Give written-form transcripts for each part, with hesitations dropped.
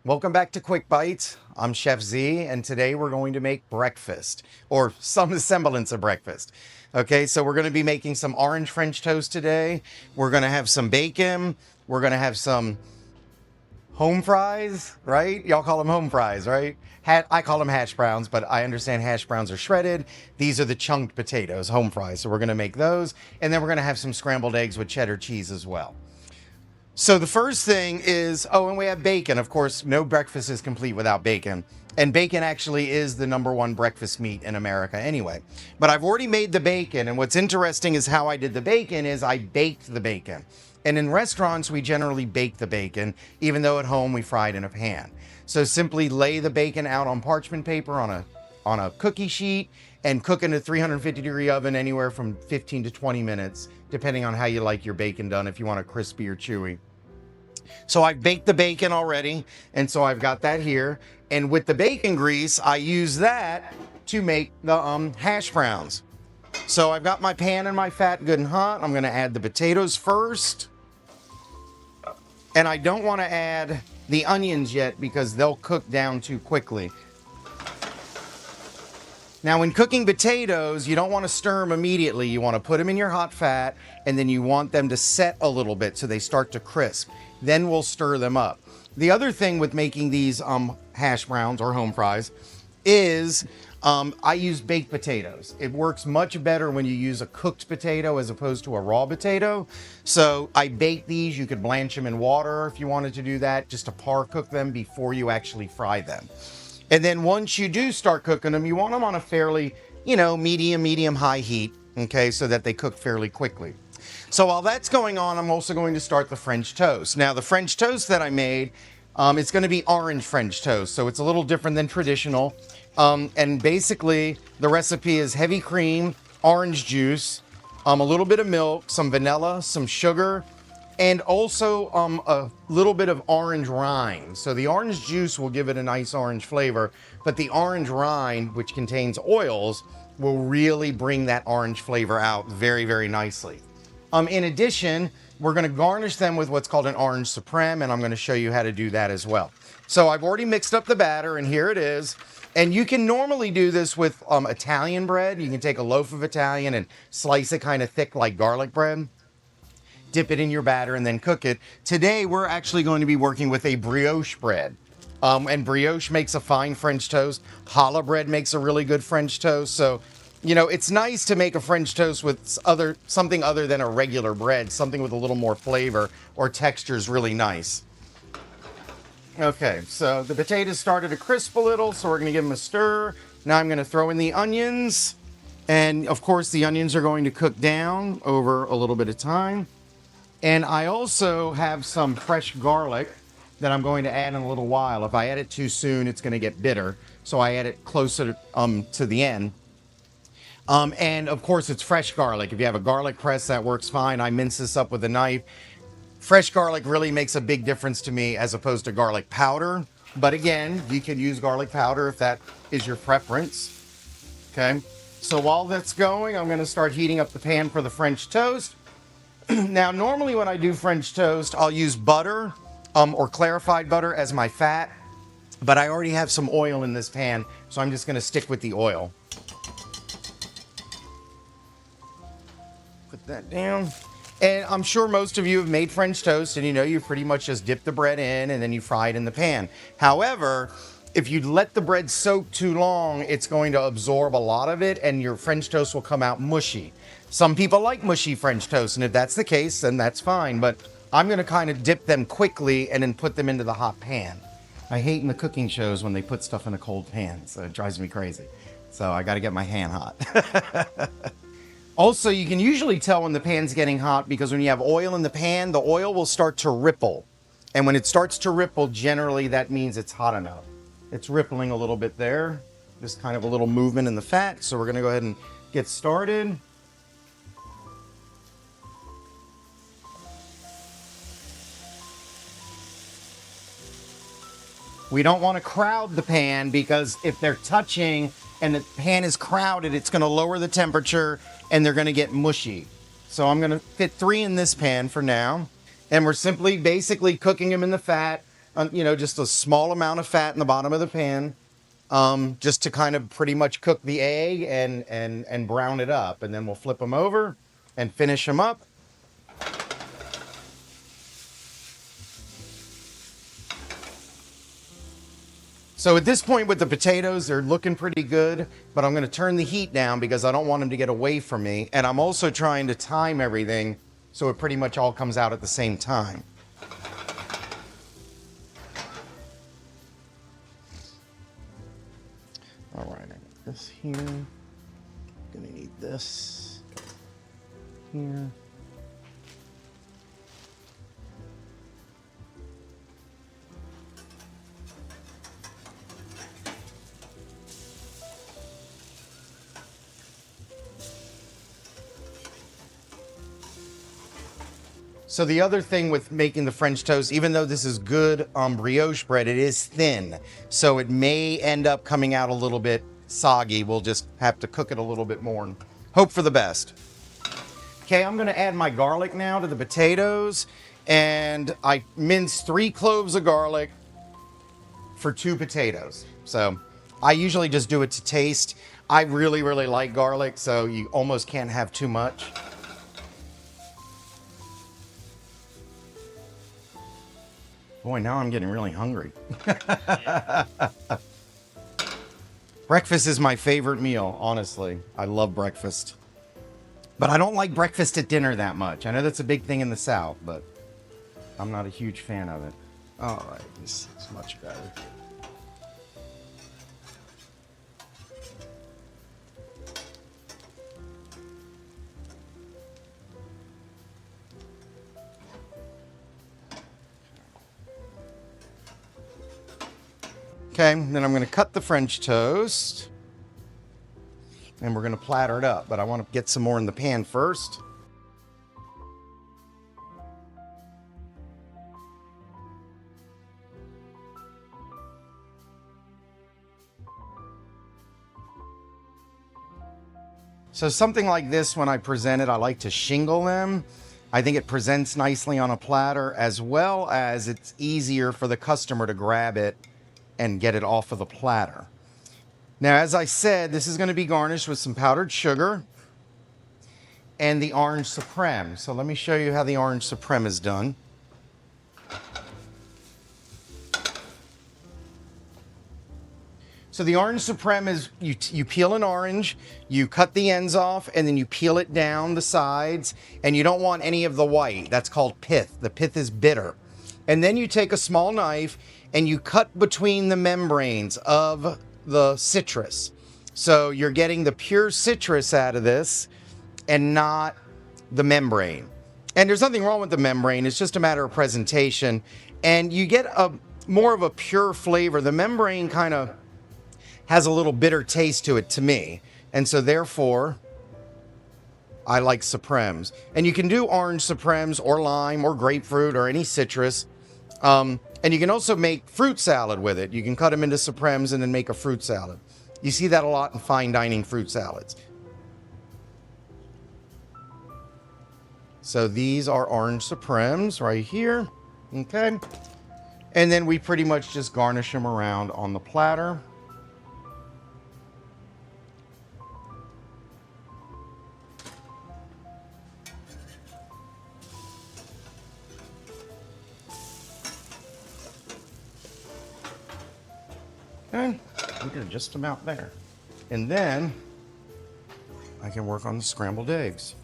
Welcome back to Quick Bites. I'm Chef Z, and today we're going to make breakfast, or some semblance of breakfast. Okay, so we're going to be making some orange French toast today. We're going to have some bacon. We're going to have some home fries, right? Y'all call them home fries, right? I call them hash browns, but I understand hash browns are shredded. These are the chunked potatoes, home fries. So we're going to make those, and then we're going to have some scrambled eggs with cheddar cheese as well. So the first thing is, oh, and we have bacon. Of course, no breakfast is complete without bacon. And bacon actually is the #1 breakfast meat in America anyway. But I've already made the bacon, and what's interesting is how I did the bacon is I baked the bacon. And in restaurants, we generally bake the bacon, even though at home we fry it in a pan. So simply lay the bacon out on parchment paper on a cookie sheet and cook in a 350-degree oven anywhere from 15 to 20 minutes, depending on how you like your bacon done, if you want it crispy or chewy. So I've baked the bacon already, and so I've got that here. And with the bacon grease, I use that to make the hash browns. So I've got my pan and my fat good and hot. I'm going to add the potatoes first. And I don't want to add the onions yet because they'll cook down too quickly. Now, when cooking potatoes, you don't want to stir them immediately. You want to put them in your hot fat, and then you want them to set a little bit so they start to crisp. Then we'll stir them up. The other thing with making these hash browns or home fries is I use baked potatoes. It works much better when you use a cooked potato as opposed to a raw potato. So I bake these. You could blanch them in water if you wanted to do that, just to par cook them before you actually fry them. And then once you do start cooking them, you want them on a fairly, medium high heat, okay, so that they cook fairly quickly. So while that's going on, I'm also going to start the French toast. Now, the French toast that I made, it's going to be orange French toast, so it's a little different than traditional. And basically, the recipe is heavy cream, orange juice, a little bit of milk, some vanilla, some sugar, and also a little bit of orange rind. So the orange juice will give it a nice orange flavor, but the orange rind, which contains oils, will really bring that orange flavor out very, very nicely. In addition, we're going to garnish them with what's called an orange supreme, and I'm going to show you how to do that as well. So I've already mixed up the batter, and here it is. And you can normally do this with Italian bread. You can take a loaf of Italian and slice it kind of thick like garlic bread. Dip it in your batter and then cook it. Today, we're actually going to be working with a brioche bread. And brioche makes a fine French toast. Challah bread makes a really good French toast. So, it's nice to make a French toast with something other than a regular bread, something with a little more flavor or texture is really nice. Okay, so the potatoes started to crisp a little, so we're going to give them a stir. Now I'm going to throw in the onions. And, of course, the onions are going to cook down over a little bit of time. And I also have some fresh garlic that I'm going to add in a little while. If I add it too soon, it's going to get bitter. So I add it closer to the end. And of course, it's fresh garlic. If you have a garlic press, that works fine. I mince this up with a knife. Fresh garlic really makes a big difference to me as opposed to garlic powder. But again, you can use garlic powder if that is your preference. Okay. So while that's going, I'm going to start heating up the pan for the French toast. Now, normally when I do French toast, I'll use butter or clarified butter as my fat, but I already have some oil in this pan, so I'm just going to stick with the oil. Put that down. And I'm sure most of you have made French toast, and you pretty much just dip the bread in and then you fry it in the pan. However, if you let the bread soak too long, it's going to absorb a lot of it and your French toast will come out mushy. Some people like mushy French toast, and if that's the case, then that's fine. But I'm going to kind of dip them quickly and then put them into the hot pan. I hate in the cooking shows when they put stuff in a cold pan, so it drives me crazy. So I got to get my hand hot. Also, you can usually tell when the pan's getting hot because when you have oil in the pan, the oil will start to ripple. And when it starts to ripple, generally that means it's hot enough. It's rippling a little bit there. Just kind of a little movement in the fat. So we're going to go ahead and get started. We don't want to crowd the pan because if they're touching and the pan is crowded, it's going to lower the temperature and they're going to get mushy. So I'm going to fit 3 in this pan for now. And we're simply basically cooking them in the fat you know, just a small amount of fat in the bottom of the pan, just to kind of pretty much cook the egg and brown it up. And then we'll flip them over and finish them up. So at this point with the potatoes, they're looking pretty good, but I'm going to turn the heat down because I don't want them to get away from me. And I'm also trying to time everything so it pretty much all comes out at the same time. All right, I got this here. Gonna need this here. So the other thing with making the French toast, even though this is good brioche bread, it is thin. So it may end up coming out a little bit soggy. We'll just have to cook it a little bit more and hope for the best. Okay, I'm gonna add my garlic now to the potatoes. And I minced 3 cloves of garlic for 2 potatoes. So I usually just do it to taste. I really, really like garlic, so you almost can't have too much. Boy, now I'm getting really hungry. Breakfast is my favorite meal, honestly. I love breakfast. But I don't like breakfast at dinner that much. I know that's a big thing in the South, but I'm not a huge fan of it. All right, this is much better. Okay, then I'm going to cut the French toast. And we're going to platter it up, but I want to get some more in the pan first. So something like this, when I present it, I like to shingle them. I think it presents nicely on a platter, as well as it's easier for the customer to grab it and get it off of the platter. Now, as I said, this is going to be garnished with some powdered sugar and the orange supreme. So let me show you how the orange supreme is done. So the orange supreme is, you peel an orange, you cut the ends off, and then you peel it down the sides, and you don't want any of the white. That's called pith. The pith is bitter. And then you take a small knife and you cut between the membranes of the citrus. So you're getting the pure citrus out of this and not the membrane. And there's nothing wrong with the membrane. It's just a matter of presentation. And you get a more of a pure flavor. The membrane kind of has a little bitter taste to it to me. And so therefore, I like supremes. And you can do orange supremes or lime or grapefruit or any citrus. And you can also make fruit salad with it. You can cut them into supremes and then make a fruit salad. You see that a lot in fine dining fruit salads. So these are orange supremes right here. Okay. And then we pretty much just garnish them around on the platter. Okay, we're just about there. And then I can work on the scrambled eggs.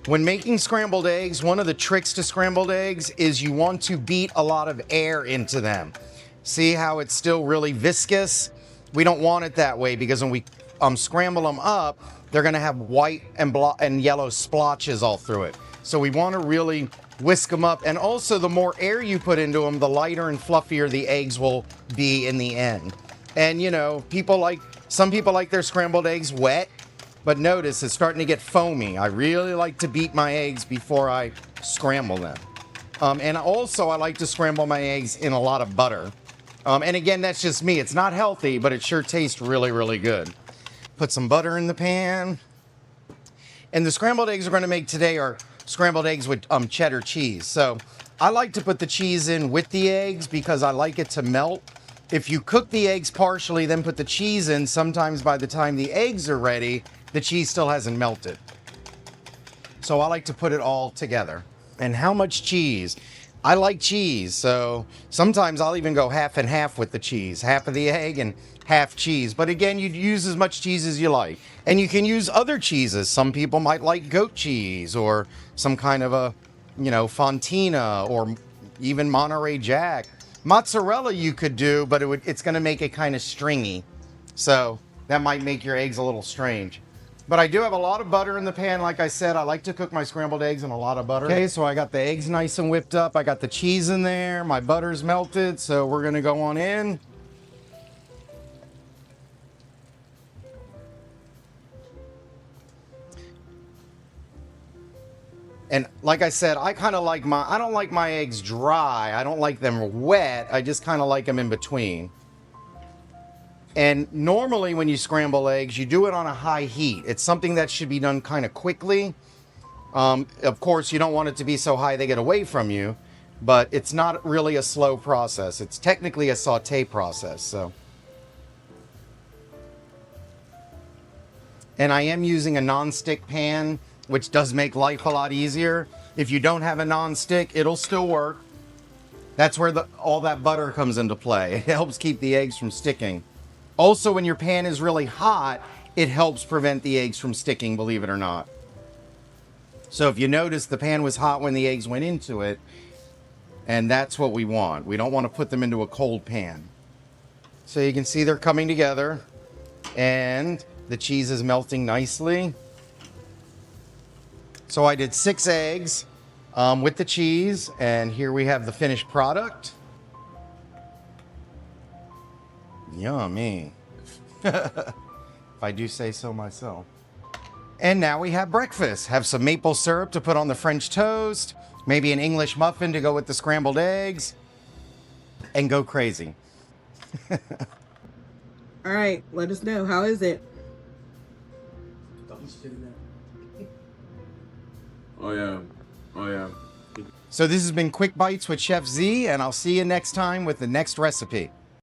When making scrambled eggs, one of the tricks to scrambled eggs is you want to beat a lot of air into them. See how it's still really viscous? We don't want it that way because when we scramble them up, they're going to have white and yellow splotches all through it. So we want to really whisk them up. And also, the more air you put into them, the lighter and fluffier the eggs will be in the end. And you know, some people like their scrambled eggs wet, but notice it's starting to get foamy. I really like to beat my eggs before I scramble them. And also, I like to scramble my eggs in a lot of butter. And again, that's just me. It's not healthy, but it sure tastes really, really good. Put some butter in the pan. And the scrambled eggs we're going to make today are scrambled eggs with cheddar cheese. So I like to put the cheese in with the eggs because I like it to melt. If you cook the eggs partially, then put the cheese in, sometimes by the time the eggs are ready, the cheese still hasn't melted. So I like to put it all together. And how much cheese? I like cheese, so sometimes I'll even go half and half with the cheese. Half of the egg and half cheese. But again, you'd use as much cheese as you like. And you can use other cheeses. Some people might like goat cheese or some kind of a, Fontina or even Monterey Jack. Mozzarella you could do, but it's going to make it kind of stringy. So that might make your eggs a little strange. But I do have a lot of butter in the pan. Like I said, I like to cook my scrambled eggs in a lot of butter. Okay, so I got the eggs nice and whipped up. I got the cheese in there. My butter's melted, so we're going to go on in. And like I said, I don't like my eggs dry. I don't like them wet. I just kind of like them in between. And normally when you scramble eggs, you do it on a high heat. It's something that should be done kind of quickly. Of course, you don't want it to be so high they get away from you, but it's not really a slow process. It's technically a sauté process. So. And I am using a non-stick pan, which does make life a lot easier. If you don't have a non-stick, it'll still work. That's where all that butter comes into play. It helps keep the eggs from sticking. Also, when your pan is really hot, it helps prevent the eggs from sticking, believe it or not. So if you notice, the pan was hot when the eggs went into it, and that's what we want. We don't want to put them into a cold pan. So you can see they're coming together, and the cheese is melting nicely. So I did 6 eggs with the cheese, and here we have the finished product. Yummy. If I do say so myself. And now we have breakfast. Have some maple syrup to put on the French toast, maybe an English muffin to go with the scrambled eggs, and go crazy. All right, let us know. How is it? Oh yeah. Oh yeah. So this has been Quick Bites with Chef Z, and I'll see you next time with the next recipe.